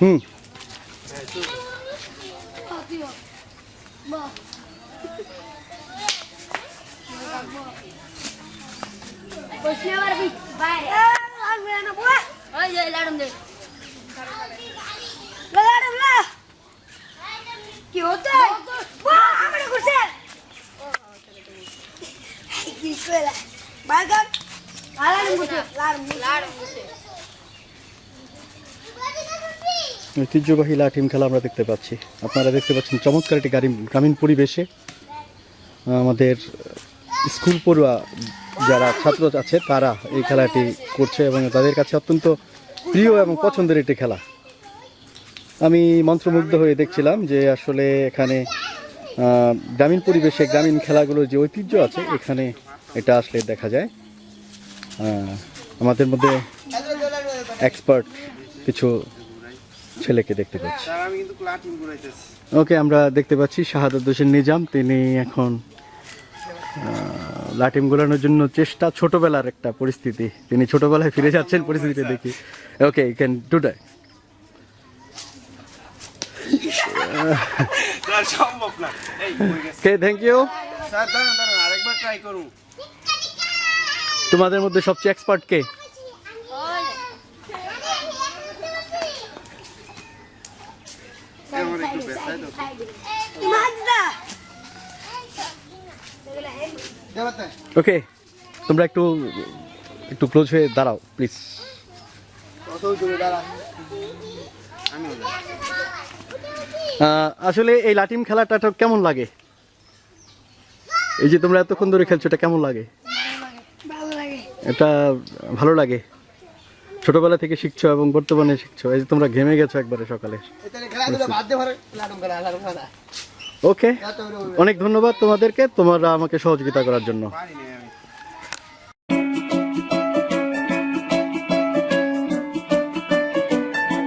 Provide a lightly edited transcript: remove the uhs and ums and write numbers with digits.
হুম কি হচ্ছে ঐতিহ্যবাহী লাঠিম খেলা আমরা দেখতে পাচ্ছি। আপনারা দেখতে পাচ্ছেন চমৎকার একটি গ্রামীণ পরিবেশে আমাদের স্কুল পড়ুয়া যারা ছাত্র আছে তারা এই খেলাটি করছে এবং তাদের কাছে অত্যন্ত প্রিয় এবং পছন্দের একটি খেলা। আমি মন্ত্রমুগ্ধ হয়ে দেখছিলাম যে আসলে এখানে গ্রামীণ পরিবেশে গ্রামীণ খেলাগুলোর যে ঐতিহ্য আছে এখানে এটা আসলে দেখা যায়। আমাদের মধ্যে এক্সপার্ট কিছু ছেলেকে দেখতে পাচ্ছি। ওকে, আমরা দেখতে পাচ্ছি শাহাদাত হোসেন নিজাম, তিনি এখন লাটিম গোলানোর জন্য চেষ্টা, ছোটবেলার একটা পরিস্থিতি, তিনি ছোটবেলায় ফিরে যাচ্ছেন পরিস্থিতিটা দেখি। ওকে, ইউ ক্যান ডু দ্যাট। সম্ভব না। ওকে, থ্যাংক ইউ। স্যার দাঁড়ান দাঁড়ান, আরেকবার ট্রাই করুন। তোমাদের মধ্যে সবচেয়ে এক্সপার্ট কে? ওকে, তোমরা একটু একটু ক্লোজ হয়ে দাঁড়াও প্লিজ। আসলে এই লাটিম খেলাটা কেমন লাগে? এই যে তোমরা এতক্ষণ ধরে খেলছো, এটা কেমন লাগে? এটা ভালো লাগে। ছোটবেলা থেকে শিখছো এবং বর্তমানে শিখছো, এই যে তোমরা ঘেমে গেছো একবারে সকালে। ওকে, অনেক ধন্যবাদ তোমাদেরকে, তোমরা আমাকে সহযোগিতা করার জন্য।